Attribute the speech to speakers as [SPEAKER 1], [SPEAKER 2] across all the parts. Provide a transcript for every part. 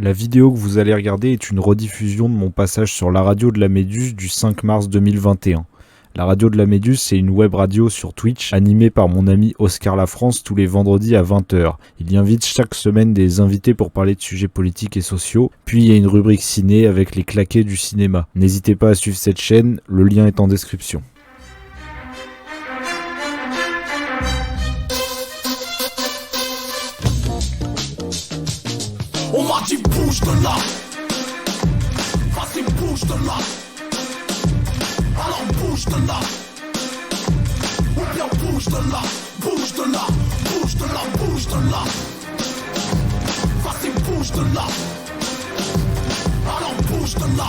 [SPEAKER 1] La vidéo que vous allez regarder est une rediffusion de mon passage sur la radio de la Méduse du 5 mars 2021. La radio de la Méduse, c'est une web radio sur Twitch animée par mon ami Oscar Lafrance tous les vendredis à 20h. Il y invite chaque semaine des invités pour parler de sujets politiques et sociaux. Puis il y a une rubrique ciné avec les claquets du cinéma. N'hésitez pas à suivre cette chaîne, le lien est en description.
[SPEAKER 2] On m'a dit bouge de là. Vas-y bouge de là. Alors bouge de là. Ou bien bouge de là. Bouge de là. Bouge de là. Bouge de là. Vas-y bouge de là. Alors bouge de là.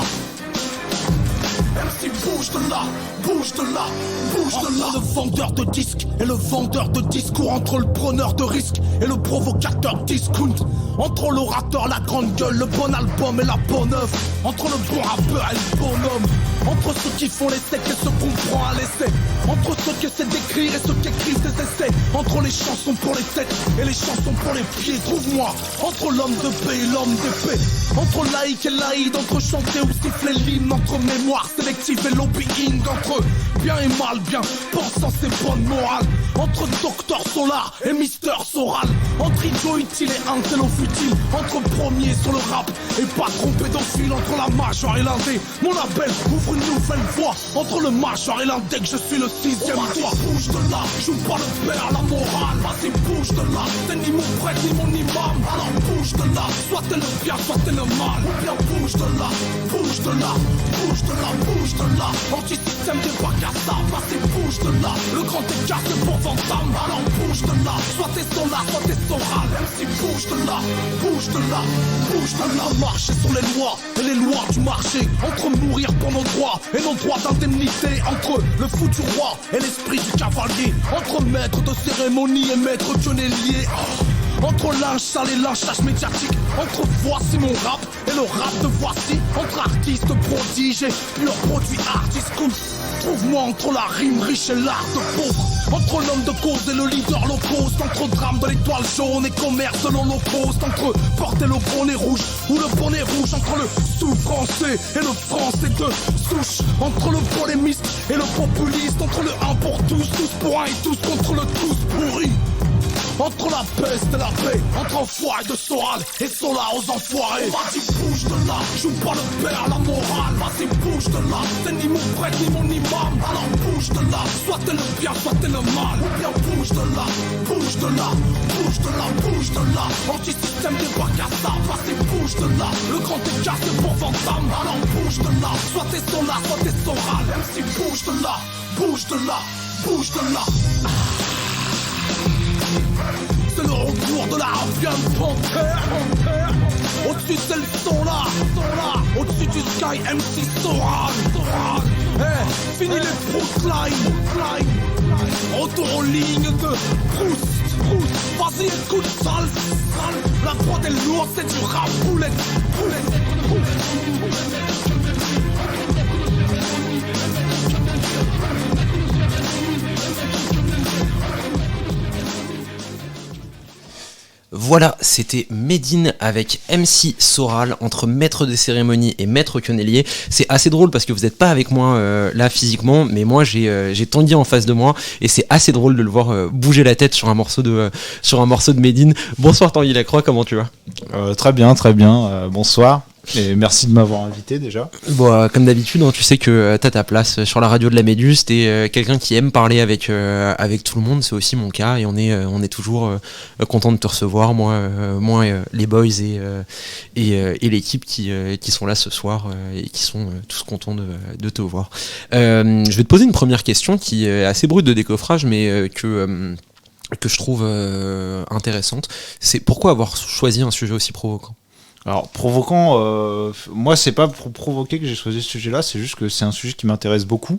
[SPEAKER 2] MC bouge de là, bouge de là, bouge de là. Entre le vendeur de disques et le vendeur de discours, entre le preneur de risques et le provocateur discount, entre l'orateur, la grande gueule, le bon album et la bonne œuvre, entre le bon rappeur et le bonhomme, entre ceux qui font les secs et ceux qu'on prend à l'essai, entre ceux qui essaient d'écrire et ceux qui écrivent des essais, entre les chansons pour les têtes et les chansons pour les pieds. Trouve-moi entre l'homme de paix et l'homme d'épée, entre laïc et laïd, entre chanter ou siffler l'hymne, entre mémoire sélective et lobbying, entre bien et mal, bien pensant c'est bonne morale, entre Docteur Solar et Mister Soral, entre idiot utile et intello futile, entre premier sur le rap et patron pédophile, entre la major et l'indé, mon label ouvre une nouvelle voie, entre le major et l'indé que je suis le sixième toit. Bouge de là, joue pas le père, la morale, vas-y bouge de là, t'es ni mon prêtre ni mon imam, alors bouge de là, soit t'es le bien, soit t'es le mal, ou bien bouge de là, bouge de là, bouge de là, bouge de là, anti-système des bacs à sable, vas-y bouge de là, le grand écart c'est pour Vandame, alors bouge de là, soit t'es solar, soit t'es soral, MC bouge de là, bouge de là, bouge de là, marcher sur les lois et les lois du marché, entre mourir pour nos droits et nos droits d'indemnité, entre le fou du roi et l'esprit du cavalier, entre maître de cérémonie et maître pionnier, entre linge sale et lynchage médiatique, entre voici mon rap et le rap de voici, entre artistes prodiges et pur produit artiste. Trouve-moi entre la rime riche et l'art de pauvre, entre l'homme de cause et le leader low cost, entre drame de l'étoile jaune et commerce de l'holocauste, entre porter le bonnet rouge ou le bonnet rouge, entre le sous-français et le français de souche, entre le polémiste et le populiste, entre le 1 pour tous, tous pour un et tous contre le tous pourri. Entre la peste et la paix, entre enfoirés de Soral et Solar aux enfoirés. Vas-y bouge de là, joue pas le père, la morale. Vas-y bouge de là, t'es ni mon prêtre ni mon imam. Alors bouge de là, soit t'es le bien, soit t'es le mal. Ou bien bouge de là, bouge de là, bouge de là, bouge de là. Anti-système des bacs à sable, vas-y bouge de là. Le grand écart c'est pour Vandame, alors bouge de là. Soit t'es Solar, soit t'es Soral. MC bouge de là, bouge de là, bouge de là. C'est le retour de la ravienne panthère. Au-dessus c'est le solar, au-dessus du sky MC Soral. Hey, fini les Proust-Line. Retour aux lignes de Proust. Vas-y écoute sale. La prod est lourde, c'est du rap boulette.
[SPEAKER 3] Voilà, c'était Medine avec MC Soral, entre maître des cérémonies et maître quenellier. C'est assez drôle parce que vous n'êtes pas avec moi là physiquement, mais moi j'ai Tanguy en face de moi et c'est assez drôle de le voir bouger la tête sur un morceau de Medine. Bonsoir Tanguy Lacroix, comment tu vas ?
[SPEAKER 1] Très bien, bonsoir. Et merci de m'avoir invité déjà.
[SPEAKER 3] Bon, comme d'habitude, hein, tu sais que t'as ta place sur la radio de la Méduse. T'es quelqu'un qui aime parler avec tout le monde. C'est aussi mon cas et on est toujours content de te recevoir. Moi, les boys et l'équipe qui sont là ce soir et qui sont tous contents de te voir. Je vais te poser une première question qui est assez brute de décoffrage, mais que je trouve intéressante. C'est pourquoi avoir choisi un sujet aussi provoquant ?
[SPEAKER 1] Alors provoquant, moi c'est pas pour provoquer que j'ai choisi ce sujet-là, c'est juste que c'est un sujet qui m'intéresse beaucoup.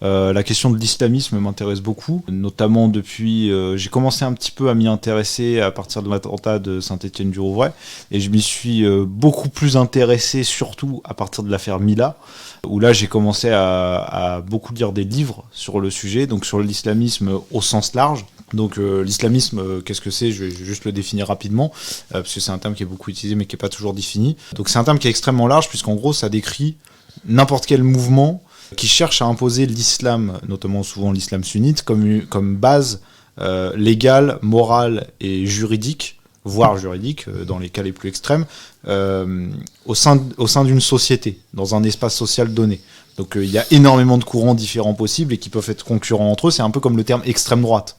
[SPEAKER 1] La question de l'islamisme m'intéresse beaucoup, notamment depuis, j'ai commencé un petit peu à m'y intéresser à partir de l'attentat de Saint-Étienne-du-Rouvray, et je m'y suis beaucoup plus intéressé surtout à partir de l'affaire Mila, où là j'ai commencé à beaucoup lire des livres sur le sujet, donc sur l'islamisme au sens large. Donc l'islamisme, qu'est-ce que c'est ? Je vais juste le définir rapidement, parce que c'est un terme qui est beaucoup utilisé mais qui n'est pas toujours défini. Donc c'est un terme qui est extrêmement large, puisqu'en gros ça décrit n'importe quel mouvement qui cherche à imposer l'islam, notamment souvent l'islam sunnite, comme base légale, morale et juridique, voire juridique, dans les cas les plus extrêmes, au sein d'une société, dans un espace social donné. Donc il y a énormément de courants différents possibles et qui peuvent être concurrents entre eux. C'est un peu comme le terme extrême droite.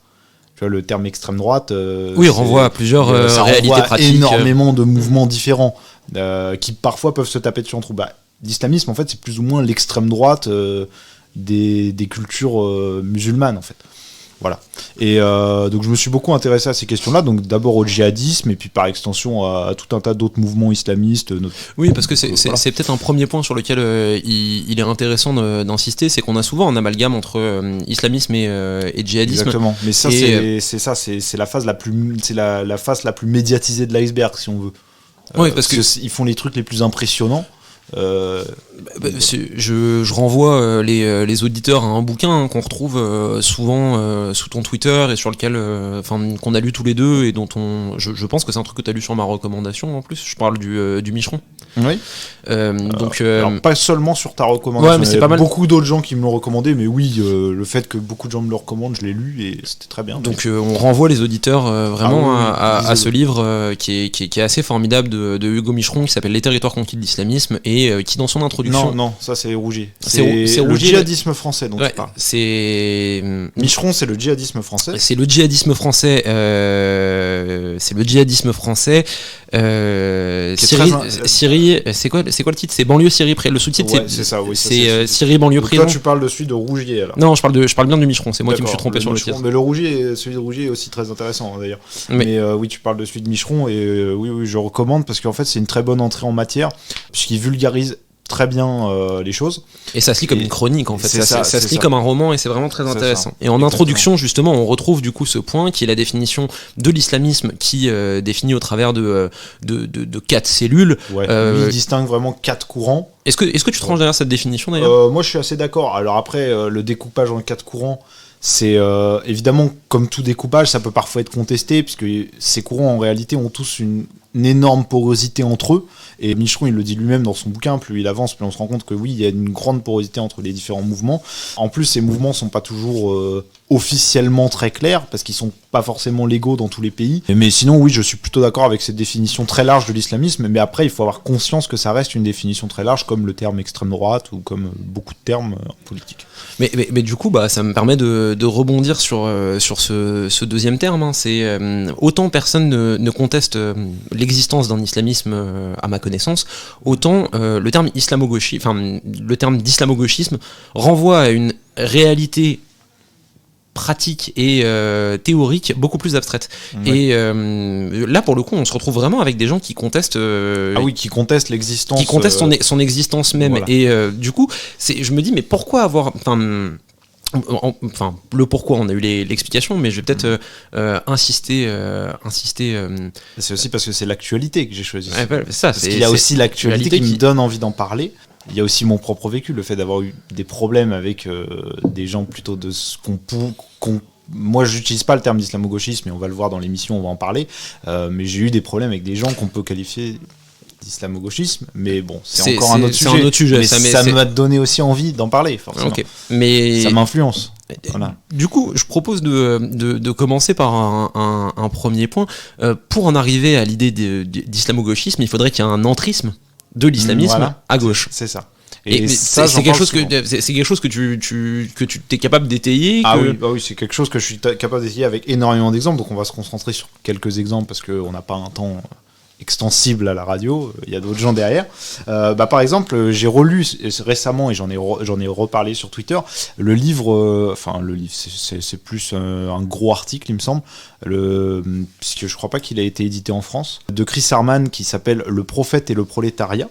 [SPEAKER 1] Tu vois, le terme extrême droite,
[SPEAKER 3] renvoie à plusieurs
[SPEAKER 1] ça
[SPEAKER 3] réalités
[SPEAKER 1] renvoie à
[SPEAKER 3] pratiques.
[SPEAKER 1] énormément de mouvements différents qui parfois peuvent se taper dessus entre eux. L'islamisme, en fait, c'est plus ou moins l'extrême droite des cultures musulmanes, en fait. Voilà. Et donc je me suis beaucoup intéressé à ces questions-là, donc d'abord au djihadisme et puis par extension à tout un tas d'autres mouvements islamistes.
[SPEAKER 3] Oui, parce que c'est peut-être un premier point sur lequel il est intéressant d'insister, c'est qu'on a souvent un amalgame entre islamisme et djihadisme.
[SPEAKER 1] Exactement. Mais ça, c'est la phase la plus médiatisée de l'iceberg, si on veut.
[SPEAKER 3] Oui, parce que
[SPEAKER 1] ils font les trucs les plus impressionnants.
[SPEAKER 3] Je renvoie les auditeurs à un bouquin qu'on retrouve souvent sous ton Twitter et sur lequel qu'on a lu tous les deux et dont je pense que c'est un truc que tu as lu sur ma recommandation en plus. Je parle du Micheron.
[SPEAKER 1] Oui.
[SPEAKER 3] Alors
[SPEAKER 1] pas seulement sur ta recommandation,
[SPEAKER 3] mais c'est
[SPEAKER 1] il y
[SPEAKER 3] pas
[SPEAKER 1] a
[SPEAKER 3] mal.
[SPEAKER 1] Beaucoup d'autres gens qui me l'ont recommandé, mais oui, le fait que beaucoup de gens me le recommandent, je l'ai lu et c'était très bien.
[SPEAKER 3] Donc on renvoie les auditeurs vraiment à ce livre qui est assez formidable de Hugo Micheron, qui s'appelle Les territoires conquis de l'islamisme et qui dans son introduction...
[SPEAKER 1] Non, ça c'est Rougier.
[SPEAKER 3] C'est
[SPEAKER 1] le
[SPEAKER 3] Rougier,
[SPEAKER 1] djihadisme français dont tu parles. Micheron, c'est le djihadisme français.
[SPEAKER 3] C'est le djihadisme français. Syrie, c'est quoi le titre ? C'est banlieue Syrie près. Le sous-titre,
[SPEAKER 1] c'est ça. Oui,
[SPEAKER 3] c'est Syrie banlieue prison.
[SPEAKER 1] Toi, tu parles de celui de Rougier alors.
[SPEAKER 3] Non, je parle bien du Micheron. C'est moi qui me suis trompé sur le titre.
[SPEAKER 1] Mais celui de Rougier est aussi très intéressant d'ailleurs. Mais oui, tu parles de celui de Micheron et oui, je recommande parce qu'en fait, c'est une très bonne entrée en matière puisqu'il vulgarise très bien les choses.
[SPEAKER 3] Et ça se lit comme une chronique en fait, ça se lit
[SPEAKER 1] ça.
[SPEAKER 3] comme un roman et c'est vraiment très intéressant. Et en introduction justement on retrouve du coup ce point qui est la définition de l'islamisme qui définit au travers de 4 cellules.
[SPEAKER 1] Ouais, lui, il distingue vraiment 4 courants.
[SPEAKER 3] Est-ce que tu te ranges derrière cette définition d'ailleurs ?
[SPEAKER 1] Moi je suis assez d'accord. Alors après le découpage en 4 courants, c'est évidemment comme tout découpage, ça peut parfois être contesté puisque ces courants en réalité ont tous une énorme porosité entre eux. Et Micheron, il le dit lui-même dans son bouquin, plus il avance, plus on se rend compte que oui, il y a une grande porosité entre les différents mouvements. En plus, ces mouvements sont pas toujours officiellement très clairs, parce qu'ils sont pas forcément légaux dans tous les pays. Mais sinon, oui, je suis plutôt d'accord avec cette définition très large de l'islamisme, mais après, il faut avoir conscience que ça reste une définition très large, comme le terme extrême droite, ou comme beaucoup de termes en politique.
[SPEAKER 3] Mais du coup, ça me permet de rebondir sur ce deuxième terme. Hein. C'est autant personne ne conteste l'existence d'un islamisme à ma connaissance, autant le terme le terme d'islamo-gauchisme renvoie à une réalité pratique et théorique beaucoup plus abstraite. Ouais. Et là pour le coup on se retrouve vraiment avec des gens qui contestent
[SPEAKER 1] qui contestent l'existence,
[SPEAKER 3] qui contestent son existence même. Voilà. Et du coup je me dis mais pourquoi avoir le pourquoi on a eu l'explication, mais je vais peut-être insister.
[SPEAKER 1] C'est aussi parce que c'est l'actualité que j'ai choisi.
[SPEAKER 3] Parce
[SPEAKER 1] qu'il y a aussi l'actualité qui me donne envie d'en parler. Il y a aussi mon propre vécu, le fait d'avoir eu des problèmes avec des gens plutôt de ce qu'on moi, j'utilise pas le terme d'islamo-gauchisme, mais on va le voir dans l'émission, on va en parler. Mais j'ai eu des problèmes avec des gens qu'on peut qualifier d'islamo-gauchisme, mais bon, c'est encore un autre sujet. Mais ça m'a donné aussi envie d'en parler, forcément. Okay.
[SPEAKER 3] Mais
[SPEAKER 1] ça m'influence. Voilà.
[SPEAKER 3] Du coup, je propose de commencer par un premier point. Pour en arriver à l'idée d'islamo-gauchisme, il faudrait qu'il y ait un entrisme de l'islamisme à gauche.
[SPEAKER 1] C'est ça.
[SPEAKER 3] Et ça, c'est quelque chose que tu es capable d'étayer.
[SPEAKER 1] Oui, c'est quelque chose que je suis capable d'étayer avec énormément d'exemples. Donc on va se concentrer sur quelques exemples parce qu'on n'a pas un temps extensible à la radio, il y a d'autres gens derrière. Par exemple, j'ai relu récemment, et j'en ai reparlé sur Twitter, le livre, c'est plus un gros article, il me semble, puisque je crois pas qu'il a été édité en France, de Chris Harman, qui s'appelle « Le prophète et le prolétariat ».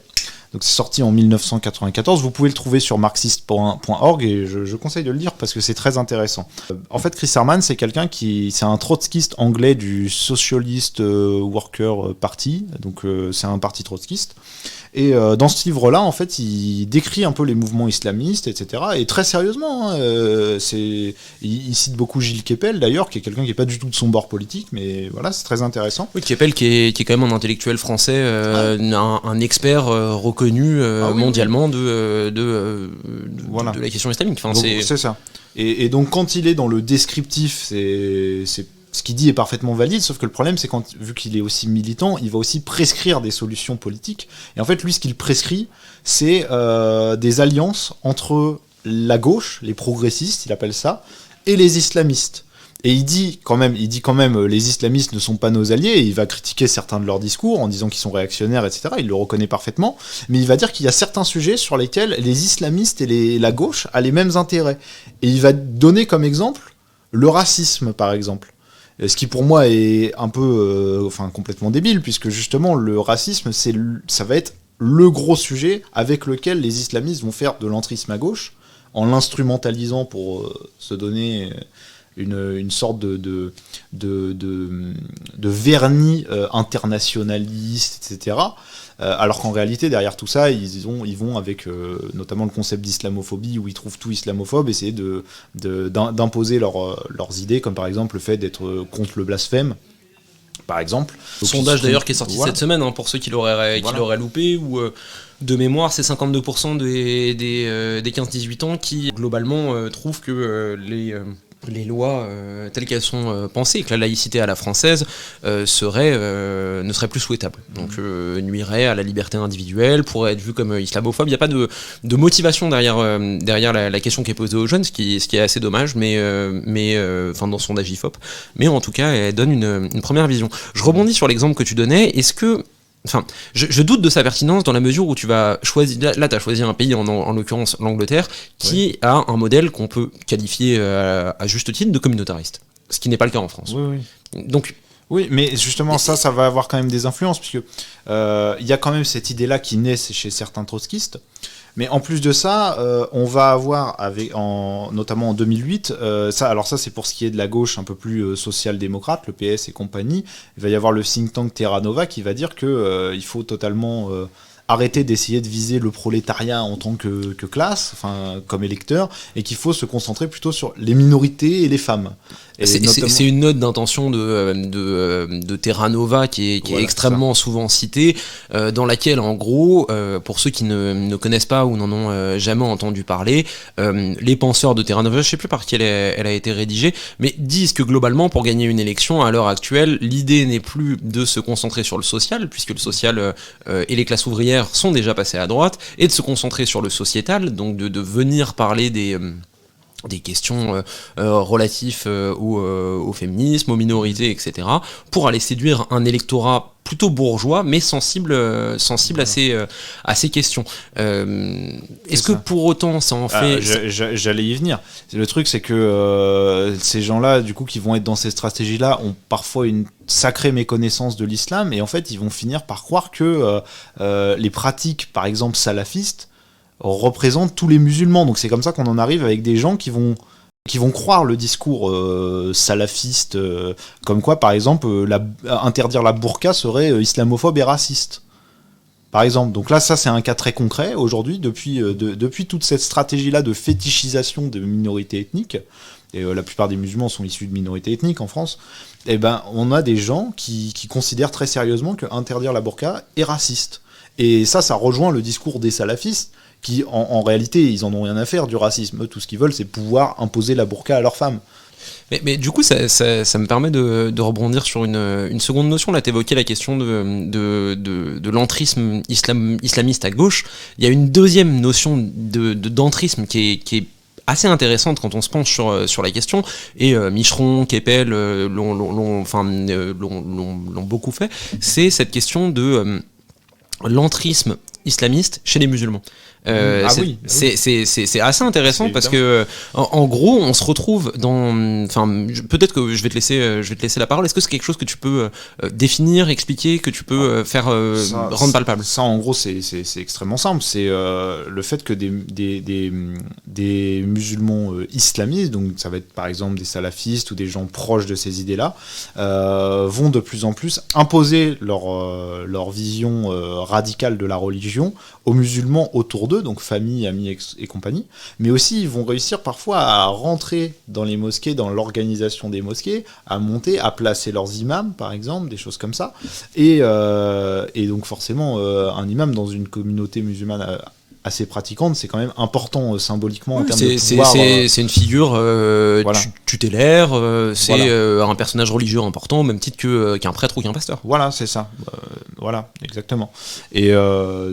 [SPEAKER 1] Donc c'est sorti en 1994. Vous pouvez le trouver sur marxiste.org et je conseille de le lire parce que c'est très intéressant. En fait, Chris Herrmann, c'est c'est un trotskiste anglais du Socialist Worker Party. Donc c'est un parti trotskiste. Et dans ce livre-là, en fait, il décrit un peu les mouvements islamistes, etc. Et très sérieusement, il cite beaucoup Gilles Kepel, d'ailleurs, qui est quelqu'un qui n'est pas du tout de son bord politique, mais voilà, c'est très intéressant.
[SPEAKER 3] Oui, Kepel qui est quand même un intellectuel français, un expert reconnu mondialement de la question islamique. Enfin,
[SPEAKER 1] donc, c'est ça. Et donc, quand il est dans le descriptif, c'est ce qu'il dit est parfaitement valide, sauf que le problème, c'est vu qu'il est aussi militant, il va aussi prescrire des solutions politiques. Et en fait, lui, ce qu'il prescrit, c'est des alliances entre la gauche, les progressistes, il appelle ça, et les islamistes. Et il dit quand même, les islamistes ne sont pas nos alliés, et il va critiquer certains de leurs discours en disant qu'ils sont réactionnaires, etc. Il le reconnaît parfaitement, mais il va dire qu'il y a certains sujets sur lesquels les islamistes et la gauche ont les mêmes intérêts. Et il va donner comme exemple le racisme, par exemple. Ce qui pour moi est un peu, complètement débile, puisque justement le racisme, ça va être le gros sujet avec lequel les islamistes vont faire de l'entrisme à gauche, en l'instrumentalisant pour se donner une sorte de vernis internationaliste, etc. Alors qu'en réalité, derrière tout ça, ils vont avec notamment le concept d'islamophobie, où ils trouvent tout islamophobe, essayer d'imposer leurs idées, comme par exemple le fait d'être contre le blasphème, par exemple. Donc,
[SPEAKER 3] sondage d'ailleurs qui est sorti cette semaine, pour ceux qui l'auraient loupé, où de mémoire, c'est 52% des 15-18 ans qui globalement trouvent que les lois telles qu'elles sont pensées, et que la laïcité à la française ne serait plus souhaitable. Donc nuirait à la liberté individuelle, pourrait être vu comme islamophobe. Il n'y a pas de motivation derrière la question qui est posée aux jeunes, ce qui est assez dommage, mais dans son Agifop. Mais en tout cas, elle donne une première vision. Je rebondis sur l'exemple que tu donnais. Est-ce que... Enfin, je doute de sa pertinence dans la mesure où tu vas choisir. Là, tu as choisi un pays, en l'occurrence l'Angleterre, qui a un modèle qu'on peut qualifier à juste titre de communautariste. Ce qui n'est pas le cas en France.
[SPEAKER 1] Oui.
[SPEAKER 3] Donc.
[SPEAKER 1] Oui, mais justement, ça va avoir quand même des influences, puisque il y a quand même cette idée-là qui naît chez certains trotskistes. Mais en plus de ça, on va avoir, notamment en 2008, ça c'est pour ce qui est de la gauche un peu plus social-démocrate, le PS et compagnie, il va y avoir le think tank Terra Nova qui va dire qu'il faut totalement arrêter d'essayer de viser le prolétariat en tant que classe, comme électeur, et qu'il faut se concentrer plutôt sur les minorités et les femmes.
[SPEAKER 3] C'est une note d'intention de Terra Nova qui est extrêmement souvent citée, dans laquelle, en gros, pour ceux qui ne connaissent pas ou n'en ont jamais entendu parler, les penseurs de Terra Nova, je ne sais plus par qui elle a été rédigée, mais disent que globalement, pour gagner une élection, à l'heure actuelle, l'idée n'est plus de se concentrer sur le social, puisque le social et les classes ouvrières sont déjà passées à droite, et de se concentrer sur le sociétal, donc de venir parler des questions relatives au féminisme, aux minorités, etc., pour aller séduire un électorat plutôt bourgeois, mais sensible à ces questions. Est-ce que pour autant ça en fait...
[SPEAKER 1] J'allais y venir. Le truc, c'est que ces gens-là, du coup, qui vont être dans ces stratégies-là, ont parfois une sacrée méconnaissance de l'islam, et en fait, ils vont finir par croire que les pratiques, par exemple, salafistes, représentent tous les musulmans. Donc c'est comme ça qu'on en arrive avec des gens qui vont croire le discours salafiste, comme quoi, par exemple, interdire la burqa serait islamophobe et raciste. Par exemple. Donc là, ça, c'est un cas très concret aujourd'hui, depuis toute cette stratégie-là de fétichisation de minorités ethniques, et la plupart des musulmans sont issus de minorités ethniques en France, et ben, on a des gens qui considèrent très sérieusement que interdire la burqa est raciste. Et ça rejoint le discours des salafistes, qui en réalité ils en ont rien à faire du racisme. Eux, tout ce qu'ils veulent, c'est pouvoir imposer la burqa à leurs femmes.
[SPEAKER 3] Mais du coup, ça me permet de rebondir sur une seconde notion. Là, tu évoquais la question de l'entrisme islamiste à gauche. Il y a une deuxième notion d'entrisme qui est assez intéressante quand on se penche sur la question, et Micheron, Kepel l'ont beaucoup fait. C'est cette question de l'entrisme islamiste chez les musulmans.
[SPEAKER 1] Oui.
[SPEAKER 3] C'est assez intéressant
[SPEAKER 1] C'est
[SPEAKER 3] parce
[SPEAKER 1] évident.
[SPEAKER 3] que en gros on se retrouve dans, enfin peut-être que je vais te laisser la parole. Est-ce que c'est quelque chose que tu peux définir, expliquer, que tu peux faire rendre palpable?
[SPEAKER 1] Ça, en gros, c'est extrêmement simple. C'est le fait que des musulmans islamistes, donc ça va être par exemple des salafistes ou des gens proches de ces idées-là, vont de plus en plus imposer leur vision radicale de la religion aux musulmans autour d'eux, donc famille, amis et compagnie, mais aussi ils vont réussir parfois à rentrer dans les mosquées, dans l'organisation des mosquées, à monter, à placer leurs imams, par exemple, des choses comme ça. Et donc forcément, un imam dans une communauté musulmane assez pratiquante, c'est quand même important symboliquement en termes de pouvoir.
[SPEAKER 3] C'est une figure
[SPEAKER 1] Voilà.
[SPEAKER 3] tutélaire, c'est
[SPEAKER 1] Voilà.
[SPEAKER 3] un personnage religieux important, au même titre qu'un prêtre ou qu'un pasteur.
[SPEAKER 1] Voilà, c'est ça. Voilà, exactement. Et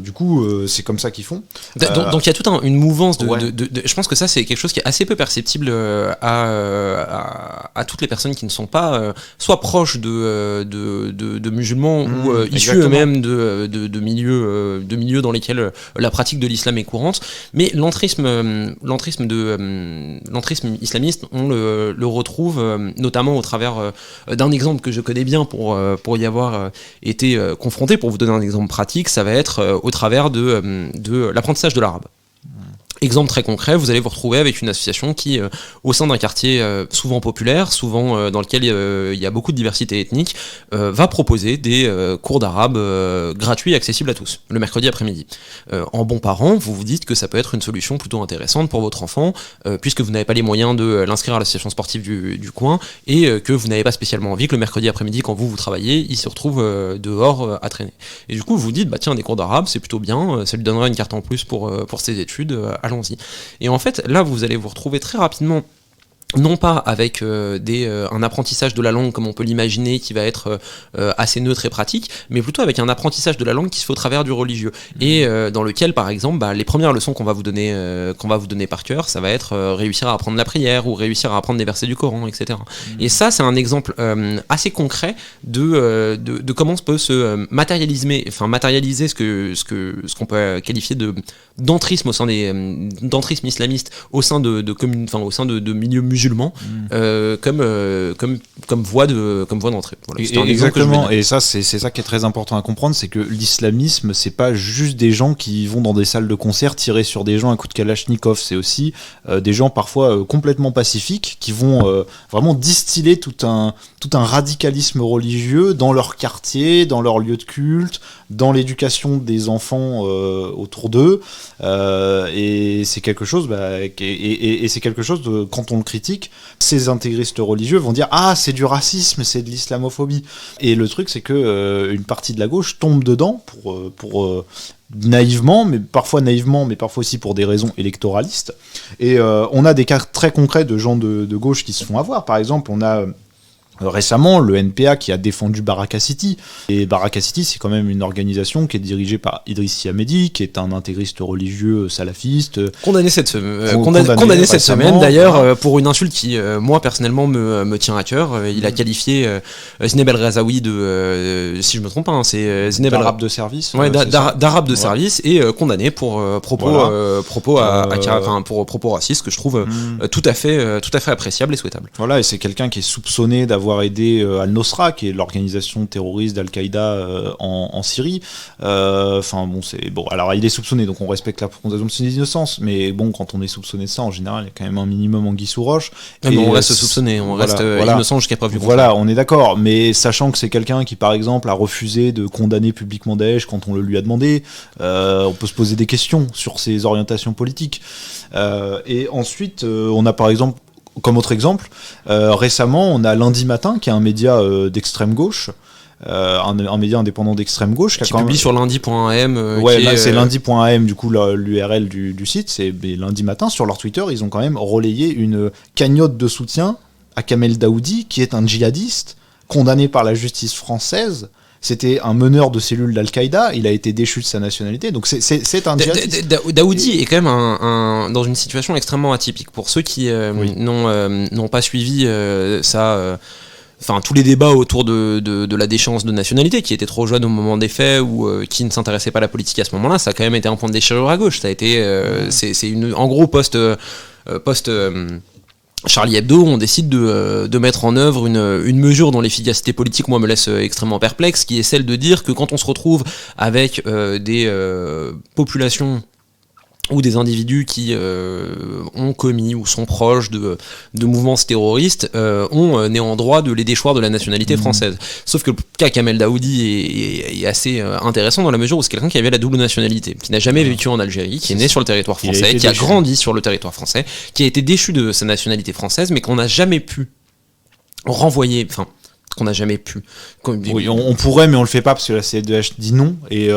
[SPEAKER 1] du coup, c'est comme ça qu'ils font.
[SPEAKER 3] Donc il y a toute une mouvance
[SPEAKER 1] Ouais.
[SPEAKER 3] je pense que ça c'est quelque chose qui est assez peu perceptible à toutes les personnes qui ne sont pas soit proches de musulmans ou issus
[SPEAKER 1] exactement.
[SPEAKER 3] eux-mêmes de milieux dans lesquels la pratique de l'islam est courante. Mais l'entrisme islamiste, on le retrouve notamment au travers d'un exemple que je connais bien pour y avoir été confronté. Pour vous donner un exemple pratique, ça va être au travers de l'apprentissage de l'arabe. Exemple très concret, vous allez vous retrouver avec une association qui, au sein d'un quartier souvent populaire, souvent dans lequel il y a beaucoup de diversité ethnique, va proposer des cours d'arabe gratuits et accessibles à tous, le mercredi après-midi. En bon parent, vous vous dites que ça peut être une solution plutôt intéressante pour votre enfant, puisque vous n'avez pas les moyens de l'inscrire à l'association sportive du coin, et que vous n'avez pas spécialement envie que le mercredi après-midi, quand vous travaillez, il se retrouve dehors à traîner. Et du coup, vous vous dites, bah tiens, des cours d'arabe, c'est plutôt bien, ça lui donnera une carte en plus pour ses études, allons-y. Et en fait, là, vous allez vous retrouver très rapidement, non pas avec un apprentissage de la langue comme on peut l'imaginer, qui va être assez neutre et pratique, mais plutôt avec un apprentissage de la langue qui se fait au travers du religieux. Et dans lequel, par exemple, les premières leçons qu'on va vous donner par cœur, ça va être réussir à apprendre la prière ou réussir à apprendre des versets du Coran, etc. Et ça, c'est un exemple assez concret de comment peut se matérialiser ce qu'on peut qualifier d'entrisme d'entrisme islamiste au sein de milieux musulmans comme voie d'entrée. Voilà,
[SPEAKER 1] Exactement, et ça c'est ça qui est très important à comprendre, c'est que l'islamisme, c'est pas juste des gens qui vont dans des salles de concert tirer sur des gens à coups de kalachnikov, c'est aussi des gens parfois complètement pacifiques qui vont vraiment distiller tout un radicalisme religieux dans leur quartier, dans leur lieu de culte, dans l'éducation des enfants autour d'eux, et c'est quelque chose et c'est quelque chose quand on le critique, ces intégristes religieux vont dire ah c'est du racisme, c'est de l'islamophobie, et le truc c'est que une partie de la gauche tombe dedans pour naïvement, mais parfois aussi pour des raisons électoralistes, et on a des cas très concrets de gens de gauche qui se font avoir. Par exemple, on a récemment le NPA qui a défendu Baraka City, et Baraka City c'est quand même une organisation qui est dirigée par Idriss Ahmedi, qui est un intégriste religieux salafiste
[SPEAKER 3] condamné cette
[SPEAKER 1] récemment,
[SPEAKER 3] semaine d'ailleurs, voilà. Pour une insulte qui moi personnellement me tient à cœur. Il a qualifié Zineb El Razaoui si je me trompe pas, c'est Zineb El
[SPEAKER 1] d'arabe de service,
[SPEAKER 3] d'arabe de service, et condamné pour propos racistes que je trouve tout à fait appréciable et souhaitable.
[SPEAKER 1] Voilà, et c'est quelqu'un qui est soupçonné d'avoir aidé Al-Nosra, qui est l'organisation terroriste d'Al-Qaïda en Syrie. Alors il est soupçonné, donc on respecte la présomption d'innocence, mais bon, quand on est soupçonné de ça, en général, il y a quand même un minimum anguille sous roche.
[SPEAKER 3] Et on reste soupçonné, on reste innocent jusqu'à preuve du contraire.
[SPEAKER 1] Voilà, on est d'accord, mais sachant que c'est quelqu'un qui, par exemple, a refusé de condamner publiquement Daesh quand on le lui a demandé, on peut se poser des questions sur ses orientations politiques. Et ensuite, on a par exemple, comme autre exemple, récemment, on a Lundi Matin, qui est un média d'extrême gauche, un média indépendant d'extrême gauche,
[SPEAKER 3] qui publie sur lundi.am.
[SPEAKER 1] C'est lundi.am, du coup l'URL du site, c'est Lundi Matin. Sur leur Twitter, ils ont quand même relayé une cagnotte de soutien à Kamel Daoudi, qui est un djihadiste condamné par la justice française. C'était un meneur de cellules d'Al-Qaïda, il a été déchu de sa nationalité, donc c'est un djihadiste.
[SPEAKER 3] Daoudi est quand même dans une situation extrêmement atypique. Pour ceux qui n'ont pas suivi enfin tous les débats autour de la déchéance de nationalité, qui était trop jeune au moment des faits ou qui ne s'intéressait pas à la politique à ce moment-là, ça a quand même été un point de déchirure à gauche. Ça a été, c'est une, en gros post Charlie Hebdo, on décide de mettre en œuvre une mesure dont l'efficacité politique, moi, me laisse extrêmement perplexe, qui est celle de dire que quand on se retrouve avec des populations ou des individus qui ont commis ou sont proches de mouvements terroristes, on est en droit de les déchoir de la nationalité française. Sauf que le cas Kamel Daoudi est assez intéressant dans la mesure où c'est quelqu'un qui avait la double nationalité, qui n'a jamais vécu en Algérie, qui est né sur le territoire français, qui a grandi sur le territoire français, qui a été déchu de sa nationalité française, mais qu'on n'a jamais pu renvoyer, enfin, qu'on n'a jamais pu.
[SPEAKER 1] Oui, on pourrait, mais on le fait pas parce que la CEDH dit non. Et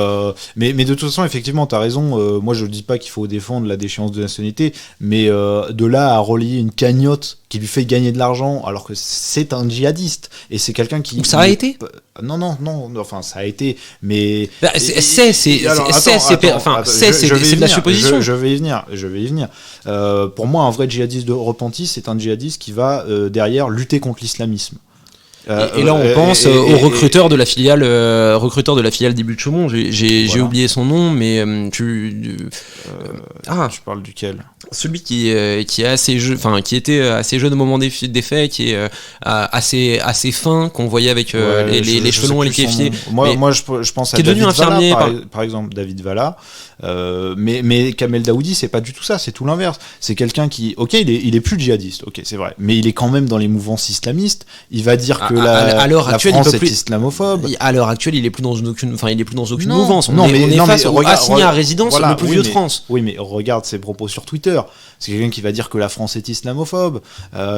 [SPEAKER 1] mais de toute façon, effectivement, t'as raison. Moi, je dis pas qu'il faut défendre la déchéance de nationalité, mais de là à relier une cagnotte qui lui fait gagner de l'argent, alors que c'est un djihadiste et c'est quelqu'un qui.
[SPEAKER 3] Ça a été.
[SPEAKER 1] Non, enfin, ça a été, mais.
[SPEAKER 3] C'est de la supposition.
[SPEAKER 1] Je vais y venir. Pour moi, un vrai djihadiste de repenti, c'est un djihadiste qui va derrière lutter contre l'islamisme.
[SPEAKER 3] Et là, on pense au recruteur de la filiale d'Ibn Chaumont. J'ai oublié son nom, mais tu
[SPEAKER 1] parles duquel?
[SPEAKER 3] Celui qui est assez jeune, enfin qui était assez jeune au moment des faits, qui est assez fin, qu'on voyait avec les cheveux longs et les pieds fiers.
[SPEAKER 1] Moi, je pense à
[SPEAKER 3] qui est devenu infirmier
[SPEAKER 1] par exemple, David Valla. Mais Kamel Daoudi, c'est pas du tout ça, c'est tout l'inverse. C'est quelqu'un qui, ok, il est plus djihadiste, ok, c'est vrai, mais il est quand même dans les mouvances islamistes. Il va dire que la France est islamophobe.
[SPEAKER 3] À l'heure actuelle, il est plus dans aucune mouvance. On est face au assigné à résidence, le plus vieux de France.
[SPEAKER 1] Oui, mais regarde ses propos sur Twitter. C'est quelqu'un qui va dire que la France est islamophobe.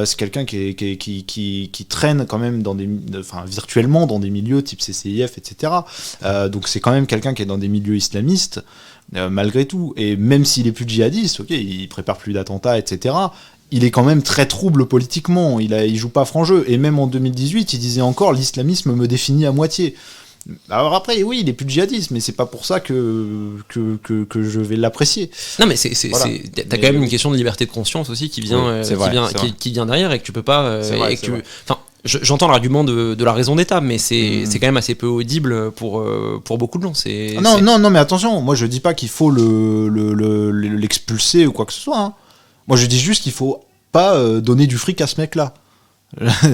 [SPEAKER 1] C'est quelqu'un qui traîne quand même virtuellement dans des milieux type CCIF, etc. Donc c'est quand même quelqu'un qui est dans des milieux islamistes. Malgré tout, et même s'il est plus djihadiste, ok, il prépare plus d'attentats, etc., il est quand même très trouble politiquement, il joue pas franc jeu, et même en 2018, il disait encore « l'islamisme me définit à moitié ». Alors après, oui, il est plus djihadiste, mais c'est pas pour ça que je vais l'apprécier.
[SPEAKER 3] Non, mais t'as quand même une question de liberté de conscience aussi qui vient, qui vient derrière, et que tu peux pas... J'entends l'argument de la raison d'État, mais c'est quand même assez peu audible pour beaucoup de gens.
[SPEAKER 1] Non, mais attention, moi je dis pas qu'il faut l'expulser ou quoi que ce soit. Hein. Moi je dis juste qu'il faut pas donner du fric à ce mec-là.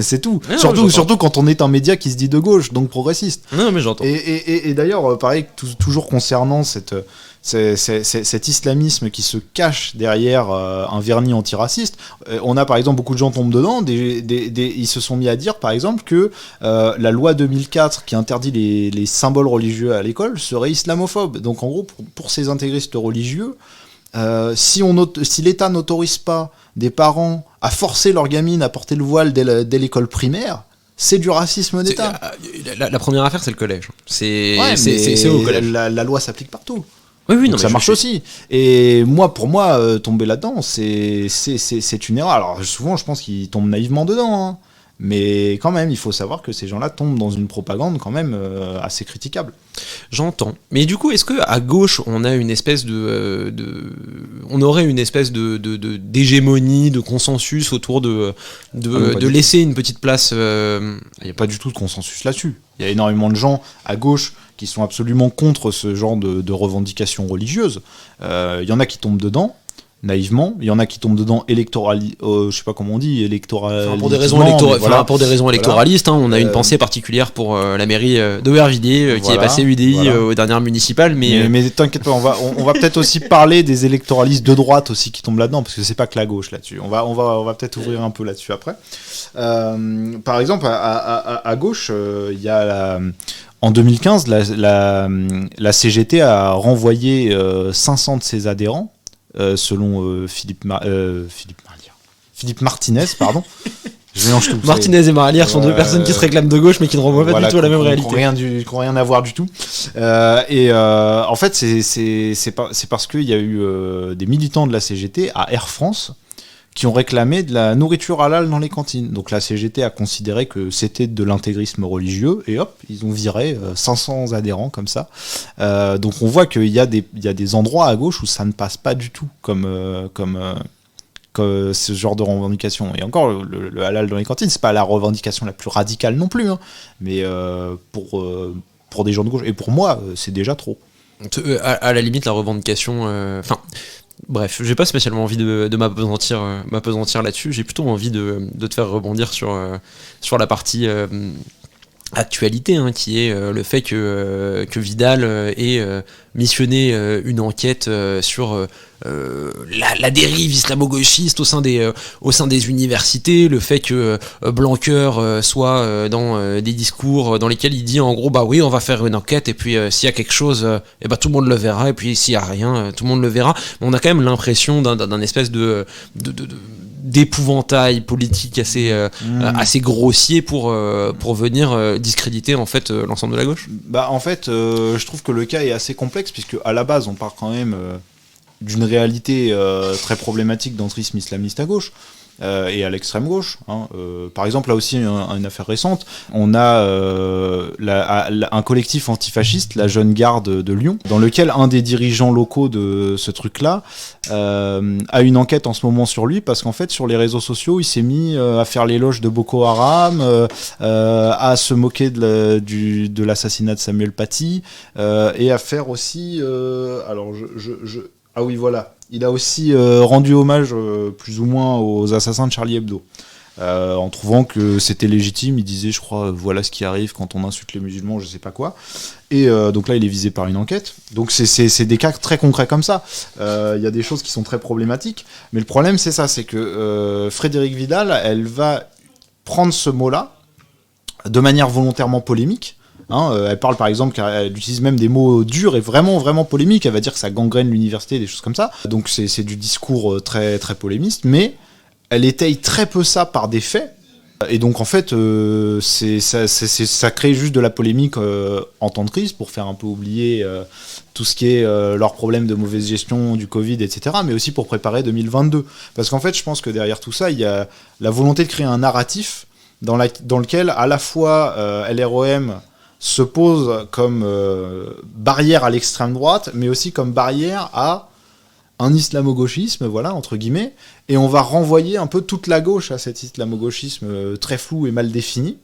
[SPEAKER 1] C'est tout. Surtout quand on est un média qui se dit de gauche, donc progressiste.
[SPEAKER 3] Non, mais j'entends.
[SPEAKER 1] Et d'ailleurs, pareil, toujours concernant cet islamisme qui se cache derrière un vernis antiraciste, on a par exemple, beaucoup de gens tombent dedans, ils se sont mis à dire par exemple que la loi 2004 qui interdit les symboles religieux à l'école serait islamophobe. Donc en gros, pour ces intégristes religieux, si l'État n'autorise pas des parents à forcer leur gamine à porter le voile dès l'école primaire, c'est du racisme d'État.
[SPEAKER 3] La première affaire, c'est le collège. C'est au collège.
[SPEAKER 1] La loi s'applique partout.
[SPEAKER 3] Oui,
[SPEAKER 1] donc ça marche aussi. Et pour moi, tomber là-dedans, c'est une erreur. Alors souvent, je pense qu'ils tombent naïvement dedans. Hein. Mais quand même, il faut savoir que ces gens-là tombent dans une propagande quand même assez critiquable.
[SPEAKER 3] J'entends. Mais du coup, est-ce que à gauche, on a une espèce on aurait une espèce d'hégémonie, de consensus autour de laisser une petite place
[SPEAKER 1] Il n'y a pas du tout de consensus là-dessus. Il y a énormément de gens à gauche qui sont absolument contre ce genre de revendications religieuses. Il y en a qui tombent dedans. Naïvement, il y en a qui tombent dedans je sais pas comment on dit,
[SPEAKER 3] pour des raisons électoralistes, hein, on a une pensée particulière pour la mairie d'Aubervilliers qui est passée UDI aux dernières municipales,
[SPEAKER 1] mais t'inquiète pas, on va peut-être aussi parler des électoralistes de droite aussi qui tombent là-dedans, parce que c'est pas que la gauche là-dessus. On va peut-être ouvrir un peu là-dessus après. Par exemple, à gauche, il y a en 2015, la CGT a renvoyé 500 de ses adhérents. Selon Philippe Martinez, pardon. Je mélange tout.
[SPEAKER 3] Martinez et Marlière sont deux personnes qui se réclament de gauche mais qui ne renvoient pas du tout à la même réalité.
[SPEAKER 1] Qui n'ont rien à voir du tout. En fait, c'est parce qu'il y a eu des militants de la CGT à Air France qui ont réclamé de la nourriture halal dans les cantines. Donc la CGT a considéré que c'était de l'intégrisme religieux, et hop, ils ont viré 500 adhérents comme ça. Donc on voit qu'il y a des endroits à gauche où ça ne passe pas du tout comme ce genre de revendication. Et encore, le halal dans les cantines, c'est pas la revendication la plus radicale non plus, hein. Mais pour des gens de gauche, et pour moi, c'est déjà trop.
[SPEAKER 3] À la limite, la revendication... Bref, j'ai pas spécialement envie de m'apesantir là-dessus, j'ai plutôt envie de te faire rebondir sur la partie... actualité, hein, qui est le fait que Vidal ait missionné une enquête sur la dérive islamo-gauchiste au sein des universités, le fait que Blanquer soit dans des discours dans lesquels il dit en gros bah oui on va faire une enquête et puis s'il y a quelque chose et bah tout le monde le verra et puis s'il y a rien tout le monde le verra. Mais on a quand même l'impression d'un espèce d'épouvantail politique assez grossier pour venir discréditer en fait l'ensemble de la gauche.
[SPEAKER 1] Bah en fait je trouve que le cas est assez complexe puisque à la base on part quand même d'une réalité très problématique d'entrisme islamiste à gauche et à l'extrême gauche, hein. Par exemple là aussi une affaire récente, on a un collectif antifasciste, la Jeune Garde de Lyon, dans lequel un des dirigeants locaux de ce truc-là a une enquête en ce moment sur lui parce qu'en fait sur les réseaux sociaux il s'est mis à faire l'éloge de Boko Haram, à se moquer de l'assassinat de Samuel Paty et à faire aussi ah oui voilà, il a aussi rendu hommage plus ou moins aux assassins de Charlie Hebdo. En trouvant que c'était légitime, il disait je crois voilà ce qui arrive quand on insulte les musulmans, je sais pas quoi. Et donc là il est visé par une enquête. Donc c'est des cas très concrets comme ça. Il y a des choses qui sont très problématiques. Mais le problème c'est ça, c'est que Frédérique Vidal, elle va prendre ce mot-là de manière volontairement polémique. Hein, elle parle par exemple, elle utilise même des mots durs et vraiment vraiment polémiques. Elle va dire que ça gangrène l'université, des choses comme ça. Donc c'est du discours très très polémiste, mais elle étaye très peu ça par des faits. Et donc en fait, ça crée juste de la polémique en temps de crise pour faire un peu oublier tout ce qui est leur problème de mauvaise gestion du Covid, etc. Mais aussi pour préparer 2022. Parce qu'en fait, je pense que derrière tout ça, il y a la volonté de créer un narratif dans lequel à la fois LREM se pose comme barrière à l'extrême droite, mais aussi comme barrière à un islamo-gauchisme, voilà, entre guillemets, et on va renvoyer un peu toute la gauche à cet islamo-gauchisme très flou et mal défini,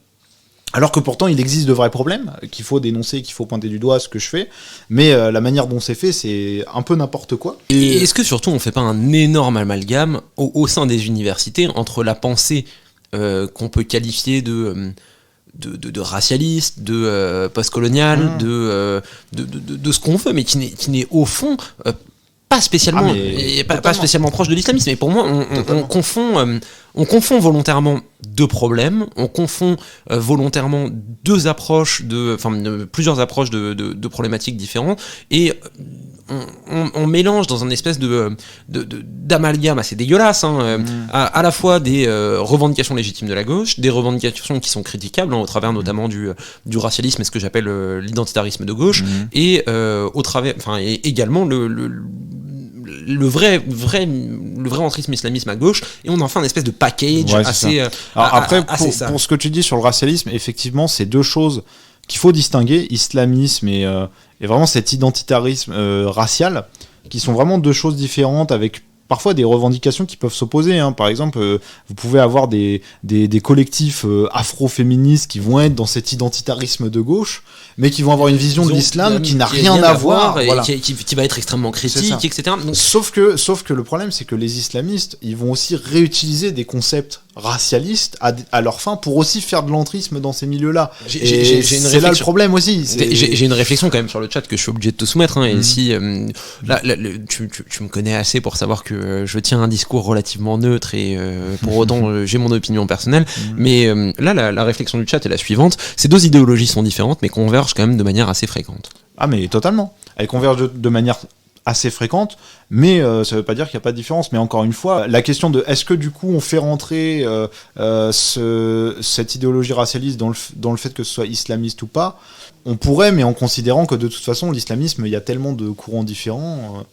[SPEAKER 1] alors que pourtant il existe de vrais problèmes, qu'il faut dénoncer, qu'il faut pointer du doigt, ce que je fais, mais la manière dont c'est fait, c'est un peu n'importe quoi.
[SPEAKER 3] Et est-ce que surtout on fait pas un énorme amalgame au sein des universités entre la pensée qu'on peut qualifier de racialiste, de postcolonial, de ce qu'on veut, mais qui n'est au fond pas spécialement, pas spécialement proche de l'islamisme. Et pour moi, on confond volontairement deux problèmes, on confond volontairement plusieurs approches de problématiques différentes, et on mélange dans un espèce d'amalgame assez dégueulasse, hein, à la fois des revendications légitimes de la gauche, des revendications qui sont critiquables, hein, au travers notamment du racialisme et ce que j'appelle l'identitarisme de gauche, et également le vrai entrisme islamisme à gauche, et on en fait un espèce de package assez
[SPEAKER 1] pour ce que tu dis sur le racialisme, effectivement c'est deux choses qu'il faut distinguer, islamisme et vraiment cet identitarisme racial, qui sont vraiment deux choses différentes avec parfois des revendications qui peuvent s'opposer, hein. Par exemple, vous pouvez avoir des collectifs afro-féministes qui vont être dans cet identitarisme de gauche, mais qui vont avoir une vision de l'islam qui n'a rien à voir,
[SPEAKER 3] et
[SPEAKER 1] voilà.
[SPEAKER 3] qui va être extrêmement critique, etc. Donc...
[SPEAKER 1] Sauf que le problème, c'est que les islamistes, ils vont aussi réutiliser des concepts racialistes à leur fin pour aussi faire de l'entrisme dans ces milieux-là. C'est là le problème aussi.
[SPEAKER 3] J'ai une réflexion quand même sur le chat que je suis obligé de te soumettre, hein, et si là, tu me connais assez pour savoir que je tiens un discours relativement neutre et pour autant j'ai mon opinion personnelle, mais là la réflexion du chat est la suivante: ces deux idéologies sont différentes mais convergent quand même de manière assez fréquente.
[SPEAKER 1] Ah mais totalement, elles convergent de manière assez fréquente, mais ça veut pas dire qu'il n'y a pas de différence. Mais encore une fois, la question de est-ce que du coup on fait rentrer cette idéologie racialiste dans le fait que ce soit islamiste ou pas, On pourrait, mais en considérant que de toute façon, l'islamisme, il y a tellement de courants différents.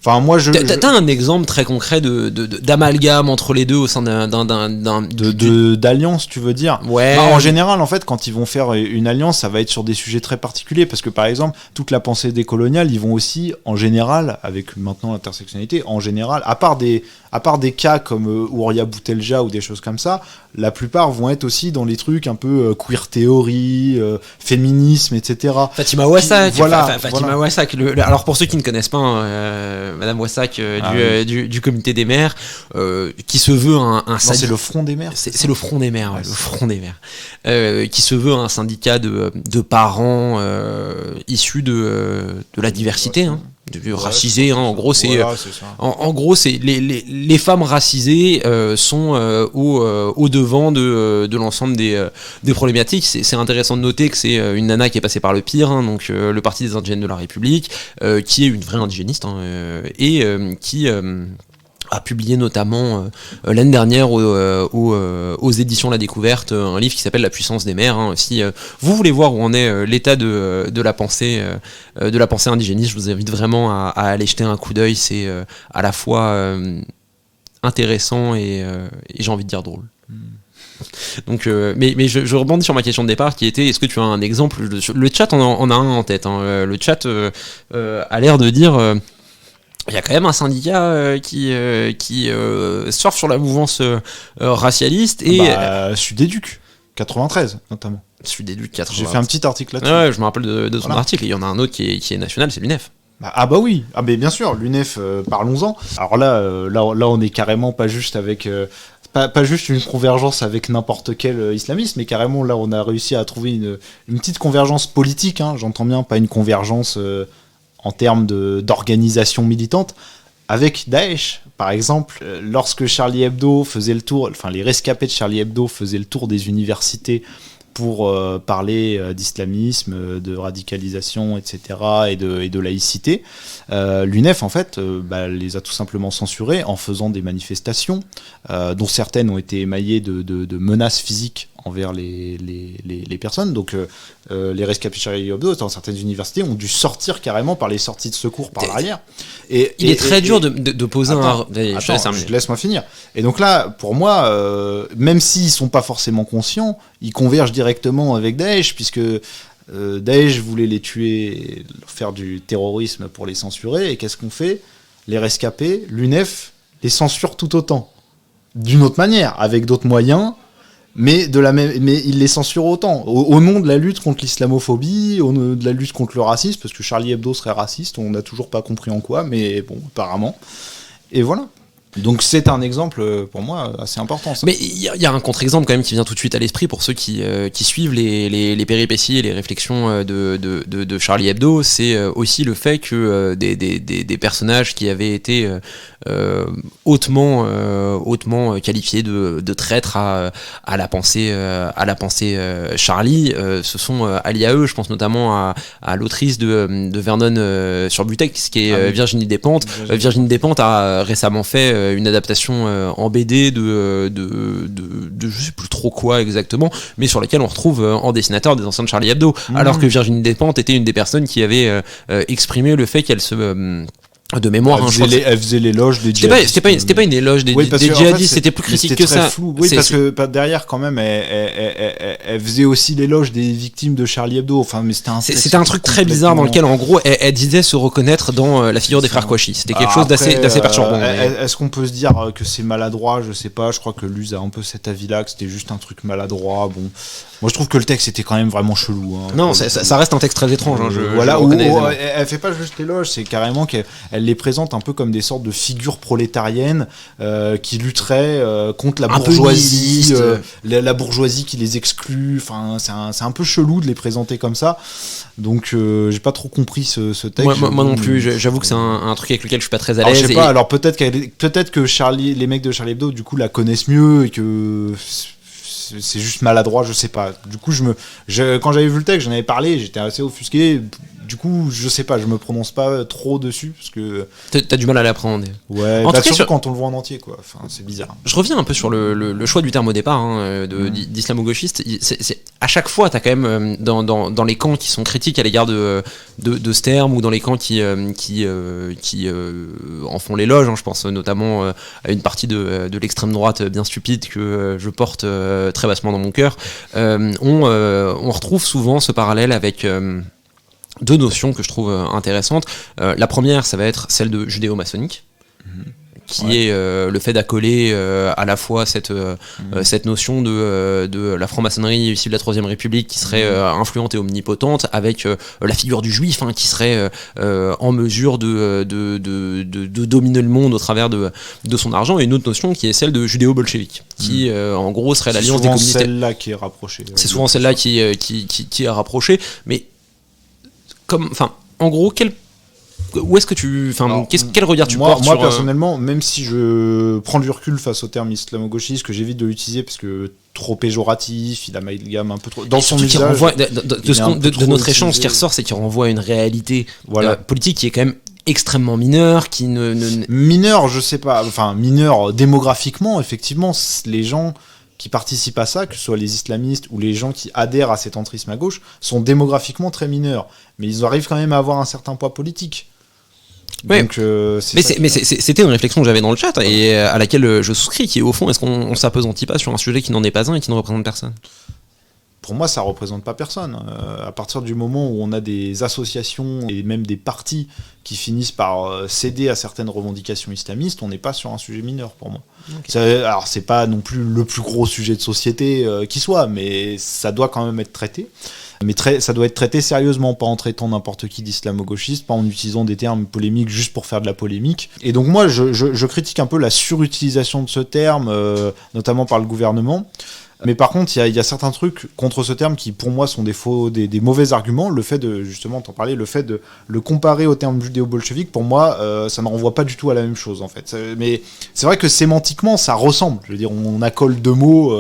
[SPEAKER 1] Enfin, moi,
[SPEAKER 3] T'as un exemple très concret d'amalgame entre les deux au sein
[SPEAKER 1] d'alliance, tu veux dire?
[SPEAKER 3] Ouais.
[SPEAKER 1] Bah, en général, en fait, quand ils vont faire une alliance, ça va être sur des sujets très particuliers, parce que par exemple, toute la pensée décoloniale, ils vont aussi, en général, avec maintenant l'intersectionnalité, en général, à part des cas comme Ouria Boutelja ou des choses comme ça, la plupart vont être aussi dans les trucs un peu queer theory, féminisme, etc.
[SPEAKER 3] Fatima Wassak.
[SPEAKER 1] Fatima
[SPEAKER 3] Wassak. Alors pour ceux qui ne connaissent pas, Madame Wassak du comité des maires, qui se veut un
[SPEAKER 1] syndicat. C'est le Front des maires.
[SPEAKER 3] C'est le Front des maires, le Front des maires, qui se veut un syndicat de parents issus de la diversité. Hein. Racisés, hein, en gros c'est en gros c'est les femmes racisées sont au devant de l'ensemble des problématiques. C'est intéressant de noter que c'est une nana qui est passée par le pire, hein, donc le Parti des indigènes de la République, qui est une vraie indigéniste, hein, et qui a publié notamment l'année dernière aux éditions La Découverte un livre qui s'appelle La puissance des mères. Hein. Si vous voulez voir où en est l'état de la pensée indigéniste, je vous invite vraiment à aller jeter un coup d'œil. C'est à la fois intéressant et j'ai envie de dire drôle. Donc, mais je rebondis sur ma question de départ qui était: est-ce que tu as un exemple? Le chat en a un en tête. Hein. Le chat a l'air de dire. Il y a quand même un syndicat qui surfe sur la mouvance racialiste et
[SPEAKER 1] Sud-Éduc 93 notamment.
[SPEAKER 3] Sud-Éduc 93.
[SPEAKER 1] J'ai fait un petit article là-dessus.
[SPEAKER 3] Ouais, je me rappelle de son article. Et il y en a un autre qui est national, c'est l'UNEF.
[SPEAKER 1] Bah oui, mais bien sûr, l'UNEF, parlons-en. Alors là on est carrément pas juste avec pas juste une convergence avec n'importe quel islamiste, mais carrément là on a réussi à trouver une petite convergence politique. Hein, j'entends bien, pas une convergence en termes d'organisation militante, avec Daesh. Par exemple, lorsque Charlie Hebdo faisait le tour, enfin les rescapés de Charlie Hebdo faisaient le tour des universités pour parler d'islamisme, de radicalisation, etc., et de laïcité, l'UNEF, en fait, les a tout simplement censurés en faisant des manifestations, dont certaines ont été émaillées de menaces physiques envers les personnes. Donc les rescapés Charlie Hebdo dans certaines universités ont dû sortir carrément par les sorties de secours par l'arrière.
[SPEAKER 3] Il est très dur de poser
[SPEAKER 1] laisse-moi finir. Et donc là, pour moi, même s'ils sont pas forcément conscients, ils convergent directement avec Daesh, puisque Daesh voulait les tuer, faire du terrorisme pour les censurer. Et qu'est-ce qu'on fait? Les rescapés, l'UNEF les censure tout autant, d'une autre manière, avec d'autres moyens. Mais il les censure autant, au nom de la lutte contre l'islamophobie, au nom de la lutte contre le racisme, parce que Charlie Hebdo serait raciste, on n'a toujours pas compris en quoi, mais bon, apparemment. Et voilà. Donc c'est un exemple, pour moi, assez important. Ça.
[SPEAKER 3] Mais il y a un contre-exemple quand même qui vient tout de suite à l'esprit pour ceux qui suivent les péripéties et les réflexions de Charlie Hebdo. C'est aussi le fait que des personnages qui avaient été hautement qualifiés de traîtres à la pensée Charlie se sont alliés à eux. Je pense notamment à l'autrice de Vernon sur Butex, qui est Virginie Despentes. Virginie Despentes a récemment fait une adaptation en BD de je sais plus trop quoi exactement, mais sur laquelle on retrouve en dessinateur des anciens de Charlie Hebdo, alors que Virginie Despentes était une des personnes qui avait exprimé le fait qu'elle se de mémoire,
[SPEAKER 1] elle faisait l'éloge des djihadistes.
[SPEAKER 3] C'était pas une éloge des djihadistes, en fait, c'était plus critique que ça.
[SPEAKER 1] Flou. Oui, parce que derrière, quand même, elle faisait aussi l'éloge des victimes de Charlie Hebdo. Enfin, mais
[SPEAKER 3] c'était un truc très bizarre dans lequel, en gros, elle disait se reconnaître dans la figure des frères Kouachi. C'était quelque chose d'assez perturbant.
[SPEAKER 1] Est-ce qu'on peut se dire que c'est maladroit? Je sais pas. Je crois que Luz a un peu cet avis-là, que c'était juste un truc maladroit. Bon. Moi, je trouve que le texte était quand même vraiment chelou. Hein.
[SPEAKER 3] Non, ça reste un texte très étrange. Hein,
[SPEAKER 1] voilà, elle fait pas juste l'éloge, c'est carrément qu'elle les présente un peu comme des sortes de figures prolétariennes qui lutteraient contre la bourgeoisie, la bourgeoisie qui les exclut. Enfin, c'est un peu chelou de les présenter comme ça. Donc, j'ai pas trop compris ce texte.
[SPEAKER 3] Moi non plus. J'avoue que c'est un truc avec lequel je suis pas très à l'aise.
[SPEAKER 1] Je sais pas. Alors peut-être que les mecs de Charlie Hebdo, du coup, la connaissent mieux et que c'est juste maladroit, je sais pas. Du coup, quand j'avais vu le texte, j'en avais parlé, j'étais assez offusqué. du coup, je sais pas, je me prononce pas trop dessus parce que
[SPEAKER 3] T'as du mal à l'appréhender.
[SPEAKER 1] ouais,
[SPEAKER 3] En tout cas,
[SPEAKER 1] surtout quand on le voit en entier, quoi. Enfin, c'est bizarre.
[SPEAKER 3] Je reviens un peu sur le choix du terme au départ, d'islamo-gauchiste. À chaque fois, t'as quand même dans les camps qui sont critiques à l'égard de ce terme, ou dans les camps qui en font l'éloge, hein, je pense notamment à une partie de l'extrême droite bien stupide que je porte très bassement dans mon cœur. On retrouve souvent ce parallèle avec deux notions que je trouve intéressantes. La première, ça va être celle de judéo-maçonnique, qui est le fait d'accoler à la fois cette notion de la franc-maçonnerie issue de la Troisième République qui serait influente et omnipotente, avec la figure du juif, hein, qui serait en mesure de dominer le monde au travers de son argent, et une autre notion qui est celle de judéo-bolchevique, qui en gros serait l'alliance des communautés.
[SPEAKER 1] C'est celle-là qui est rapprochée.
[SPEAKER 3] C'est souvent celle-là qui est rapprochée, mais en gros, où est-ce que quel regard tu portes
[SPEAKER 1] moi
[SPEAKER 3] sur,
[SPEAKER 1] personnellement, même si je prends du recul face au terme islamo-gauchiste, que j'évite de l'utiliser parce que trop péjoratif, il amalgame un peu trop dans son usage.
[SPEAKER 3] De notre échange, ce qui ressort, c'est qu'il renvoie à une réalité politique qui est quand même extrêmement mineure,
[SPEAKER 1] mineur, je sais pas, enfin mineur démographiquement, effectivement, les gens qui participent à ça, que ce soit les islamistes ou les gens qui adhèrent à cet entrisme à gauche, sont démographiquement très mineurs, mais ils arrivent quand même à avoir un certain poids politique.
[SPEAKER 3] Ouais.
[SPEAKER 1] Donc,
[SPEAKER 3] c'était une réflexion que j'avais dans le chat et à laquelle je souscris, qui est au fond, est-ce qu'on s'appesantit pas sur un sujet qui n'en est pas un et qui ne représente personne ?
[SPEAKER 1] Pour moi, ça représente pas personne. À partir du moment où on a des associations et même des partis qui finissent par céder à certaines revendications islamistes, on n'est pas sur un sujet mineur pour moi. Okay. Alors, c'est pas non plus le plus gros sujet de société qui soit, mais ça doit quand même être traité. Mais ça doit être traité sérieusement, pas en traitant n'importe qui d'islamo-gauchiste, pas en utilisant des termes polémiques juste pour faire de la polémique. Et donc moi, je critique un peu la surutilisation de ce terme, notamment par le gouvernement. Mais par contre, il y a certains trucs contre ce terme qui, pour moi, sont des mauvais arguments. Le fait de, justement, t'en parlais, le fait de le comparer au terme judéo-bolchevique, pour moi, ça ne renvoie pas du tout à la même chose, en fait. Mais c'est vrai que sémantiquement, ça ressemble. Je veux dire, on accole deux mots...